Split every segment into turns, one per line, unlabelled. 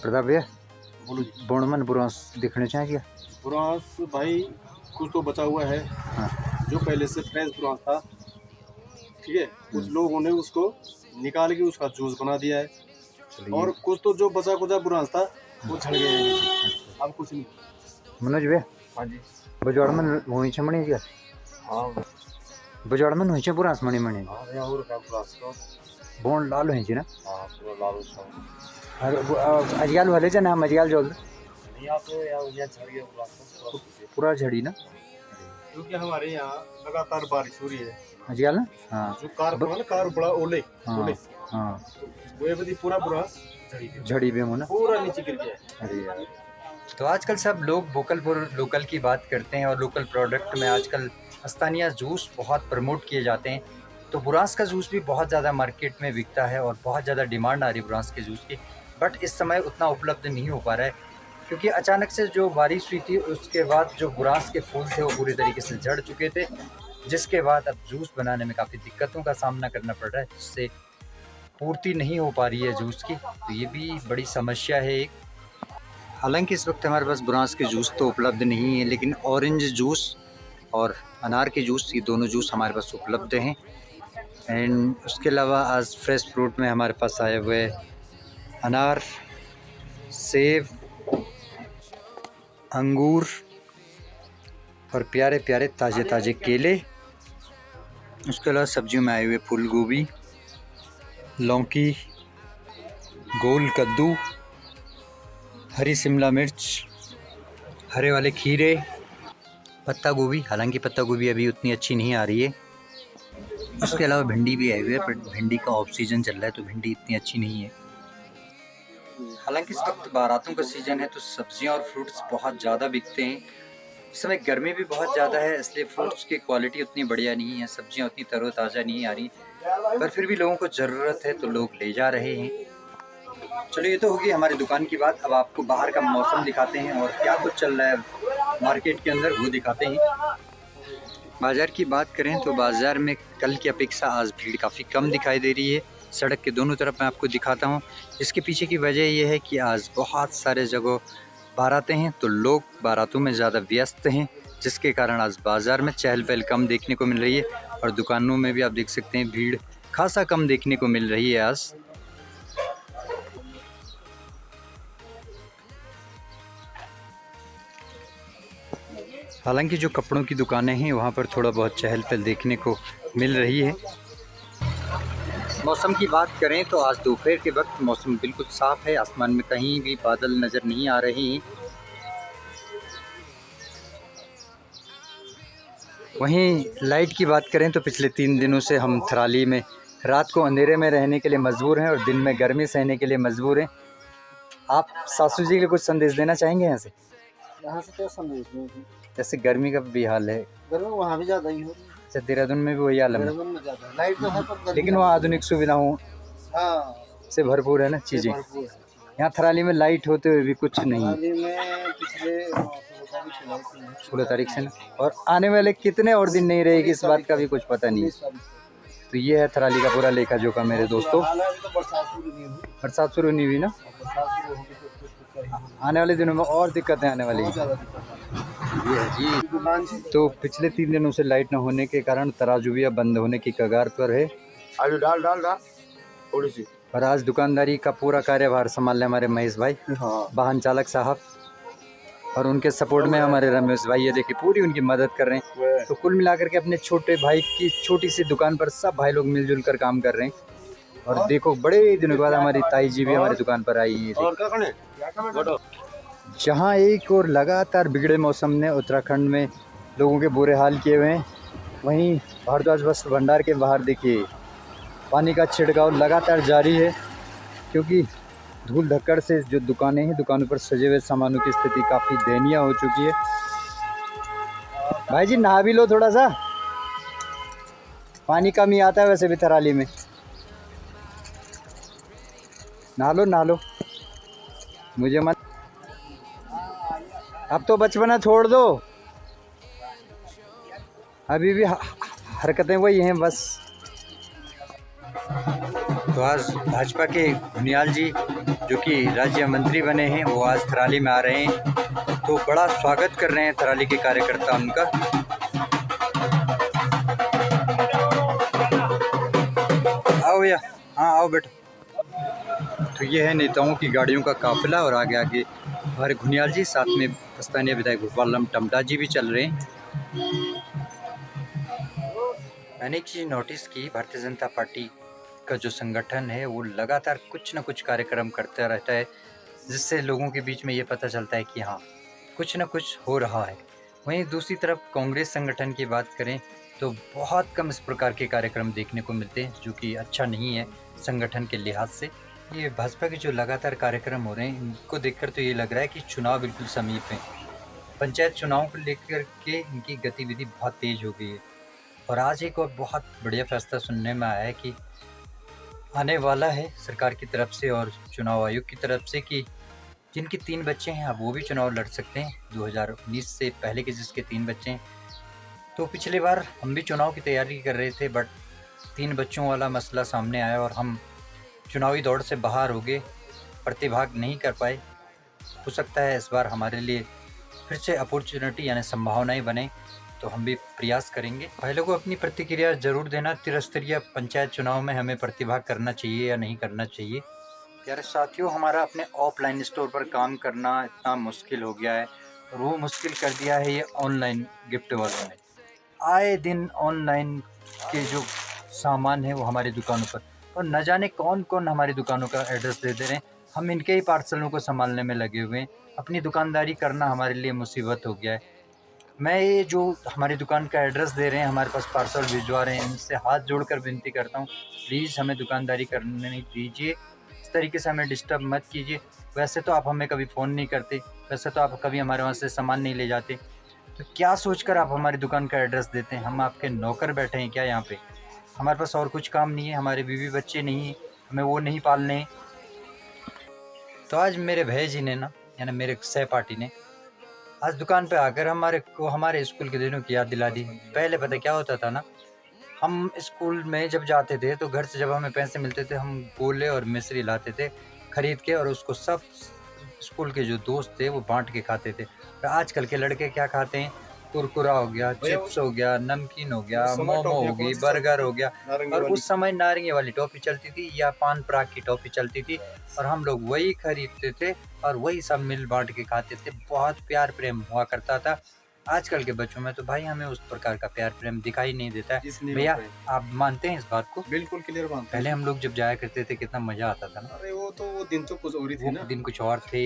प्रताप भैया
बोलो जी।
बोणमन बुरांस दिखने चाहिए।
बुरांस भाई कुछ तो बचा हुआ है।
हाँ।
जो पहले से फ्रेश बुरांस था, ठीक है, कुछ लोगों ने उसको निकाल के उसका जूस बना दिया है।
चलिए
और कुछ तो जो बचा कुचा बुरांस था वो झड़ गया है नीचे। अब कुछ नहीं।
मनोज भैया
हाँ जी।
बजवाड़मन वहीं से मणी क्या
हाँ
बजवाड़मन वहीं से बुरांस मणी मणी
हाँ यहाँ और का बुरांस को।
बोण लाल वहीं से ना
हाँ पूरा लाल उसका।
और अजगाल वाले से नाम अजगाल जोल
नहीं यहाँ तो यहाँ झड़ गया बुरांस
पूरा झड़ी ना
क्योंकि हमारे यहाँ लगातार बारिश हो रही है।
अजगाल ना। हाँ
जो कार बना ना, कार बड़ा ओले
हाँ
ओले,
हाँ
वो ये बदी पूरा बुरांस झड़ी गया,
झड़ी भी हो ना।
पूरा नीचे गिर गया है।
अरे यार, तो आजकल सब लोग वोकल फॉर लोकल की बात करते हैं और लोकल प्रोडक्ट में आजकल स्थानीय जूस बहुत प्रमोट किए जाते हैं। तो बुरांस का जूस भी बहुत ज़्यादा मार्केट में बिकता है और बहुत ज़्यादा डिमांड आ रही है बुरांस के जूस की, बट इस समय उतना उपलब्ध नहीं हो पा रहा है क्योंकि अचानक से जो बारिश हुई थी उसके बाद जो बुरांस के फूल थे वो पूरी तरीके से झड़ चुके थे, जिसके बाद अब जूस बनाने में काफ़ी दिक्कतों का सामना करना पड़ रहा है, जिससे पूर्ति नहीं हो पा रही है जूस की। तो ये भी बड़ी समस्या है एक। हालांकि इस वक्त हमारे पास बुरांस के जूस तो उपलब्ध नहीं है, लेकिन ऑरेंज जूस और अनार के जूस, ये दोनों जूस हमारे पास उपलब्ध हैं। एंड उसके अलावा आज फ्रेश फ्रूट में हमारे पास आए हुए अनार, सेब, अंगूर और प्यारे प्यारे ताज़े ताज़े केले। उसके अलावा सब्जियों में आए हुए फूल गोभी, लौकी, गोल कद्दू, हरी शिमला मिर्च, हरे वाले खीरे, पत्ता गोभी। हालांकि पत्ता गोभी अभी उतनी अच्छी नहीं आ रही है। उसके अलावा भिंडी भी आई हुई है, बट भिंडी का ऑफ सीजन चल रहा है तो भिंडी इतनी अच्छी नहीं है। हालांकि इस वक्त बारातों का सीजन है तो सब्जियां और फ्रूट्स बहुत ज़्यादा बिकते हैं। इस समय गर्मी भी बहुत ज़्यादा है, इसलिए फ्रूट्स की क्वालिटी उतनी बढ़िया नहीं है, सब्जियां उतनी तरोताज़ा नहीं आ रही, पर फिर भी लोगों को ज़रूरत है तो लोग ले जा रहे हैं। चलो ये तो होगी हमारी दुकान की बात। अब आपको बाहर का मौसम दिखाते हैं और क्या कुछ चल रहा है मार्केट के अंदर वो दिखाते हैं। बाज़ार की बात करें तो बाज़ार में कल की अपेक्षा आज भीड़ काफ़ी कम दिखाई दे रही है। सड़क के दोनों तरफ मैं आपको दिखाता हूँ। इसके पीछे की वजह यह है कि आज बहुत सारे जगह बारातें हैं तो लोग बारातों में ज़्यादा व्यस्त हैं, जिसके कारण आज बाज़ार में चहल पहल कम देखने को मिल रही है और दुकानों में भी आप देख सकते हैं भीड़ खासा कम देखने को मिल रही है आज। हालांकि जो कपड़ों की दुकानें हैं वहाँ पर थोड़ा बहुत चहल पहल देखने को मिल रही है। मौसम की बात करें तो आज दोपहर के वक्त मौसम बिल्कुल साफ़ है, आसमान में कहीं भी बादल नज़र नहीं आ रहे हैं। वहीं लाइट की बात करें तो पिछले 3 दिनों से हम थराली में रात को अंधेरे में रहने के लिए मजबूर हैं और दिन में गर्मी सहने के लिए मजबूर हैं। आप सासू जी के लिए कुछ संदेश देना चाहेंगे यहाँ से?
यहाँ से क्या संदेश दें?
जैसे गर्मी का भी हाल है,
गर्मी वहाँ भी ज़्यादा ही हो रही है।
अच्छा देहरादून में भी वही हाल है,
देहरादून में ज़्यादा है। लाइट तो है पर
लेकिन वहाँ आधुनिक सुविधाओं से भरपूर है ना चीज़ें। यहाँ थराली में लाइट होते हुए भी कुछ नहीं।
थराली में पिछले
16 तारीख से ना, और आने वाले कितने और दिन नहीं रहेगी इस बात का भी कुछ पता नहीं। तो ये है थराली का पूरा लेखा जोखा मेरे दोस्तों। बरसात शुरू नहीं हुई ना, आने वाले दिनों में और दिक्कतें आने वाली हैं। ये है जी। तो पिछले 3 दिनों से लाइट न होने के कारण तराजू भी अब बंद होने की कगार पर है।
आलू डाल थोड़ी सी।
और आज दुकानदारी का पूरा कार्यभार संभालने हमारे महेश भाई, वाहन चालक साहब, और उनके सपोर्ट में हमारे रमेश भाई, ये देखिए पूरी उनकी मदद कर रहे हैं। तो कुल मिलाकर के अपने छोटे भाई की छोटी सी दुकान पर सब भाई लोग मिलजुल कर काम कर रहे हैं। और देखो बड़े दिनों के बाद हमारी ताई जी भी हमारी दुकान पर आई है। जहाँ एक और लगातार बिगड़े मौसम ने उत्तराखंड में लोगों के बुरे हाल किए हुए हैं, वहीं भारद्वाज वस्त्र भंडार के बाहर देखिए पानी का छिड़काव लगातार जारी है, क्योंकि धूल धक्कड़ से जो दुकानें हैं, दुकानों पर सजे हुए सामानों की स्थिति काफ़ी दयनीय हो चुकी है। भाई जी नहा भी लो थोड़ा सा, पानी कम ही आता है वैसे भी थराली में। नहा लो मुझे मत, अब तो बचपना छोड़ दो, अभी भी हरकतें वही हैं बस। तो आज भाजपा के घुनियाल जी जो कि राज्य मंत्री बने हैं वो आज थराली में आ रहे हैं, तो बड़ा स्वागत कर रहे हैं थराली के कार्यकर्ता उनका। आओ भैया, हाँ आओ बेटा। तो ये है नेताओं की गाड़ियों का काफिला और आगे आगे हमारे घुनियाल जी, साथ में स्थानीय विधायक गोपाल टमटा जी भी चल रहे हैं। मैंने एक चीज़ नोटिस की, भारतीय जनता पार्टी का जो संगठन है वो लगातार कुछ न कुछ कार्यक्रम करता रहता है, जिससे लोगों के बीच में ये पता चलता है कि हाँ कुछ न कुछ हो रहा है। वहीं दूसरी तरफ कांग्रेस संगठन की बात करें तो बहुत कम इस प्रकार के कार्यक्रम देखने को मिलते हैं, जो कि अच्छा नहीं है संगठन के लिहाज से। ये भाजपा के जो लगातार कार्यक्रम हो रहे हैं इनको देखकर तो ये लग रहा है कि चुनाव बिल्कुल समीप है। पंचायत चुनाव को लेकर के इनकी गतिविधि बहुत तेज हो गई है। और आज एक और बहुत बढ़िया फैसला सुनने में आया है कि आने वाला है सरकार की तरफ से और चुनाव आयोग की तरफ से कि जिनके 3 बच्चे हैं अब वो भी चुनाव लड़ सकते हैं। 2019 से पहले के जिसके 3 बच्चे हैं, तो पिछली बार हम भी चुनाव की तैयारी कर रहे थे, बट 3 बच्चों वाला मसला सामने आया और हम चुनावी दौड़ से बाहर हो गए, प्रतिभाग नहीं कर पाए। हो सकता है इस बार हमारे लिए फिर से अपॉर्चुनिटी यानी संभावनाएं बने, तो हम भी प्रयास करेंगे। पहले को अपनी प्रतिक्रिया जरूर देना, त्रिस्तरीय पंचायत चुनाव में हमें प्रतिभाग करना चाहिए या नहीं करना चाहिए। यार साथियों, हमारा अपने ऑफलाइन स्टोर पर काम करना इतना मुश्किल हो गया है और वो मुश्किल कर दिया है ये ऑनलाइन गिफ्ट वालों ने। आए दिन ऑनलाइन के जो सामान है वो हमारी दुकानों पर, और न जाने कौन कौन हमारी दुकानों का एड्रेस दे दे रहे हैं। हम इनके ही पार्सलों को संभालने में लगे हुए हैं। अपनी दुकानदारी करना हमारे लिए मुसीबत हो गया है। मैं ये जो हमारी दुकान का एड्रेस दे रहे हैं, हमारे पास पार्सल भिजवा रहे हैं, इनसे हाथ जोड़कर विनती करता हूँ प्लीज़ हमें दुकानदारी करने नहीं दीजिए, इस तरीके से हमें डिस्टर्ब मत कीजिए। वैसे तो आप हमें कभी फ़ोन नहीं करते, वैसे तो आप कभी हमारे वहाँ से सामान नहीं ले जाते, तो क्या सोचकर आप हमारी दुकान का एड्रेस देते हैं? हम आपके नौकर बैठे हैं क्या यहाँ पे? हमारे पास और कुछ काम नहीं है, हमारे बीवी बच्चे नहीं हैं, हमें वो नहीं पालने हैं। तो आज मेरे भैया जी ने ना, यानी मेरे सहपाठी ने आज दुकान पे आकर हमारे स्कूल के दिनों की याद दिला दी। पहले पता क्या होता था ना, हम स्कूल में जब जाते थे तो घर से जब हमें पैसे मिलते थे हम गोले और मिश्री लाते थे खरीद के, और उसको सब स्कूल के जो दोस्त थे वो बांट के खाते थे। और आजकल के लड़के क्या खाते हैं? कुरकुरा हो गया, चिप्स हो गया, नमकीन हो गया, मोमो हो गई, बर्गर हो गया। और उस समय नारंगी वाली टॉफी चलती थी या पान पराग की टॉफी चलती थी, और हम लोग वही खरीदते थे और वही सब मिल बांट के खाते थे। बहुत प्यार प्रेम हुआ करता था। आजकल के बच्चों में तो भाई हमें उस प्रकार का प्यार प्रेम दिखाई नहीं देता है। भैया आप मानते हैं इस बात को?
बिल्कुल क्लियर मानते हैं।
पहले हम लोग जब जाया करते थे कितना मजा आता था ना।
अरे वो दिन तो कुछ और ही थे ना।
दिन कुछ और थे,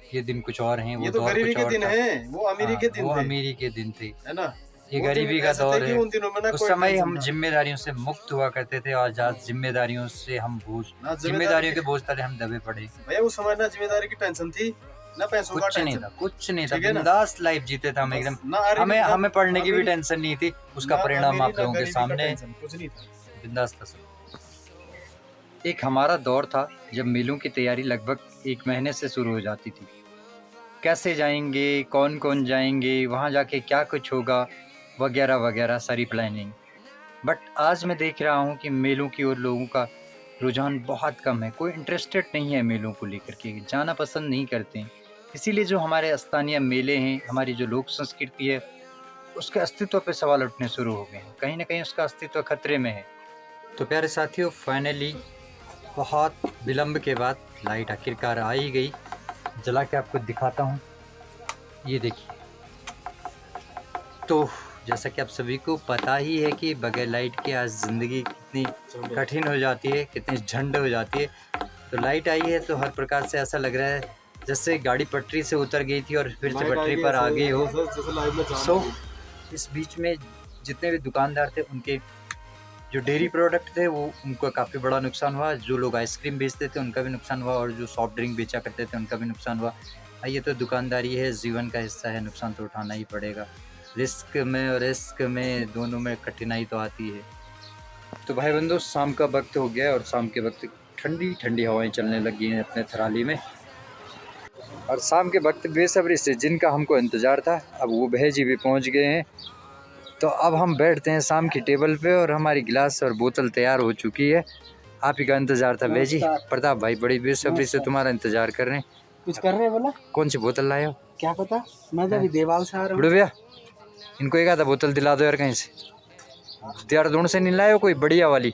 ये दिन कुछ और हैं।
ये तो गरीबी के दिन है, वो अमीरी के दिन थे।
वो अमीरी के दिन थे,
है ना।
ये गरीबी का दौर है।
उन दिनों में ना
उस समय हम जिम्मेदारियों से मुक्त हुआ करते थे और आज जिम्मेदारियों से हम जिम्मेदारियों के बोझ तले हम दबे पड़े।
भैया उस समय ना जिम्मेदारी की टेंशन थी ना, पैसों का टेंशन
कुछ नहीं था, बिंदास लाइफ जीते थे हम एकदम। हमें पढ़ने की भी टेंशन नहीं थी, उसका परिणाम आप लोगों के सामने बिंदास था। एक हमारा दौर था जब मेलों की तैयारी लगभग 1 महीने से शुरू हो जाती थी। कैसे जाएंगे, कौन कौन जाएंगे, वहाँ जाके क्या कुछ होगा, वगैरह वगैरह सारी प्लानिंग। बट आज मैं देख रहा हूँ कि मेलों की ओर लोगों का रुझान बहुत कम है। कोई इंटरेस्टेड नहीं है मेलों को लेकर के, जाना पसंद नहीं करते हैं। इसीलिए जो हमारे स्थानीय मेले हैं, हमारी जो लोक संस्कृति है, उसके अस्तित्व पे सवाल उठने शुरू हो गए हैं। कहीं ना कहीं उसका अस्तित्व खतरे में है। तो प्यारे साथियों, फाइनली बहुत विलम्ब के बाद लाइट आखिरकार आ ही गई। जला के आपको दिखाता हूँ, ये देखिए। तो जैसा कि आप सभी को पता ही है कि बगैर लाइट के आज ज़िंदगी कितनी कठिन हो जाती है, कितनी झंड हो जाती है। तो लाइट आई है तो हर प्रकार से ऐसा लग रहा है जैसे गाड़ी पटरी से उतर गई थी और फिर से पटरी पर आ गई हो। सो इस बीच में जितने भी दुकानदार थे, उनके जो डेयरी प्रोडक्ट थे वो उनको काफ़ी बड़ा नुकसान हुआ। जो लोग आइसक्रीम बेचते थे उनका भी नुकसान हुआ, और जो सॉफ्ट ड्रिंक बेचा करते थे उनका भी नुकसान हुआ। ये तो दुकानदारी है, जीवन का हिस्सा है, नुकसान तो उठाना ही पड़ेगा। रिस्क में और रिस्क में दोनों में कठिनाई तो आती है। तो भाई बंधु, शाम का वक्त हो गया और शाम के वक्त ठंडी ठंडी हवाएं चलने लगी हैं अपने थराली में। और शाम के वक्त बेसब्री से जिनका हमको इंतज़ार था, अब वो भैया जी भी पहुँच गए हैं। तो अब हम बैठते हैं शाम की टेबल पे और हमारी गिलास और बोतल तैयार हो चुकी है। आप ही का इंतजार था भाई जी। प्रताप भाई बड़ी बेसब्री से तुम्हारा इंतजार कर रहे हैं।
कुछ कर रहे हैं बोला?
कौन सी बोतल लाए हो?
क्या पता, मैं तो अभी देवाल से आ रहा
बुढ़ो भैया, इनको एक आधा बोतल दिला दो यार कहीं से। देहरादून से नहीं लाए हो कोई बढ़िया वाली?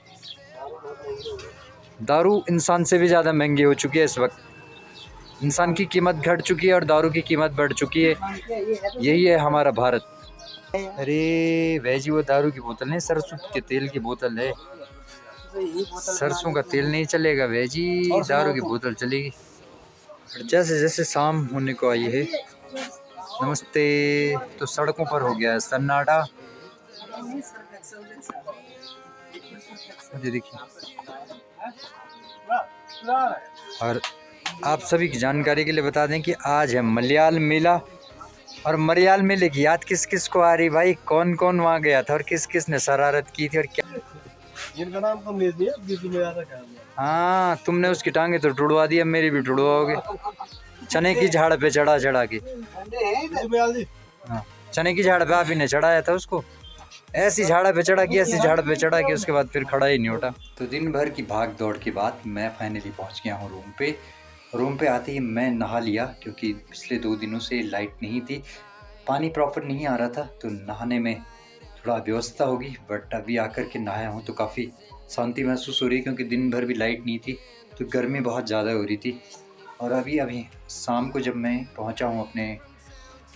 दारू इंसान से भी ज़्यादा महंगी हो चुकी है इस वक्त। इंसान की कीमत घट चुकी है और दारू की कीमत बढ़ चुकी है। यही है हमारा भारत। अरे वैजी वो दारू की बोतल नहीं, सरसों के तेल की बोतल है। सरसों का तेल नहीं चलेगा वैजी, दारू की बोतल चलेगी। जैसे जैसे शाम होने को आई है, नमस्ते, तो सड़कों पर हो गया है सन्नाटा। ये देखिए, और आप सभी की जानकारी के लिए बता दें कि आज है मलयाल मेला। और मलयाल मेले की याद किस किस को आ रही भाई? कौन कौन वहाँ गया था और किस किस ने शरारत की थी और क्या?
जिनका नाम कमलेश दिया, बीच में आया था।
हाँ, तुमने उसकी टांगे तो टुड़वा दी, अब मेरी भी टुड़वाओगे। चने की झाड़ पे चढ़ा चढ़ा के। हाँ, चने की झाड़ पे आप ही ने चढ़ाया था उसको। ऐसी झाड़ा पे चढ़ा के, ऐसी झाड़ पे चढ़ा के, उसके बाद फिर खड़ा ही नहीं उठा। तो दिन भर की भाग दौड़ के बाद मैं फाइनली पहुंच गया हूँ रूम पे। रूम पे आते ही मैं नहा लिया, क्योंकि पिछले 2 दिनों से लाइट नहीं थी, पानी प्रॉपर नहीं आ रहा था, तो नहाने में थोड़ा व्यवस्था होगी। बट अभी आकर के नहाया हूँ तो काफ़ी शांति महसूस हो रही है, क्योंकि दिन भर भी लाइट नहीं थी तो गर्मी बहुत ज़्यादा हो रही थी। और अभी शाम को जब मैं पहुँचा हूँ अपने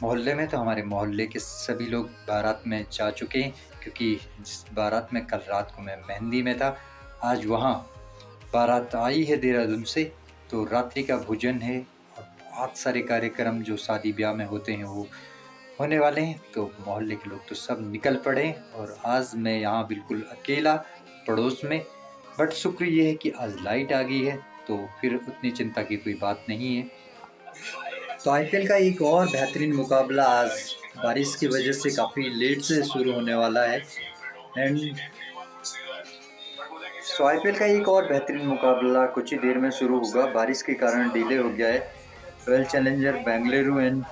मोहल्ले में, तो हमारे मोहल्ले के सभी लोग बारात में जा चुके हैं, क्योंकि जिस बारात में कल रात को मैं मेहंदी में था, आज वहाँ बारात आई है देहरादून से, तो रात्रि का भोजन है और बहुत सारे कार्यक्रम जो शादी ब्याह में होते हैं वो होने वाले हैं। तो मोहल्ले के लोग तो सब निकल पड़े और आज मैं यहाँ बिल्कुल अकेला पड़ोस में। बट शुक्र ये है कि आज लाइट आ गई है, तो फिर उतनी चिंता की कोई बात नहीं है। तो आईपीएल का एक और बेहतरीन मुकाबला आज बारिश की वजह से काफ़ी लेट से शुरू होने वाला है। एंड सो आईपीएल का एक और बेहतरीन मुकाबला कुछ ही देर में शुरू होगा, बारिश के कारण डिले हो गया है। Royal challenger Bengaluru and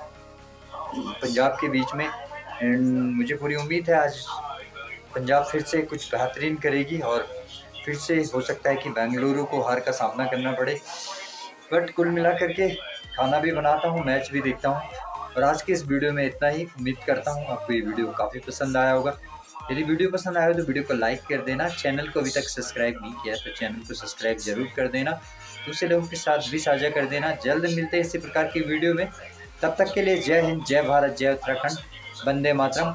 Punjab के बीच में। एंड मुझे पूरी उम्मीद है आज पंजाब फिर से कुछ बेहतरीन करेगी और फिर से हो सकता है कि बेंगलुरु को हार का सामना करना पड़े। बट कुल मिला करके खाना भी बनाता हूँ, मैच भी देखता हूँ। और आज के इस वीडियो में इतना ही। उम्मीद करता हूँ आपको ये वीडियो काफ़ी पसंद आया होगा। यदि वीडियो पसंद आया हो तो वीडियो को लाइक कर देना। चैनल को अभी तक सब्सक्राइब नहीं किया तो चैनल को सब्सक्राइब जरूर कर देना। दूसरे लोगों के साथ भी साझा कर देना। जल्द मिलते हैं इसी प्रकार की वीडियो में। तब तक के लिए जय हिंद, जय भारत, जय उत्तराखंड, वंदे मातरम।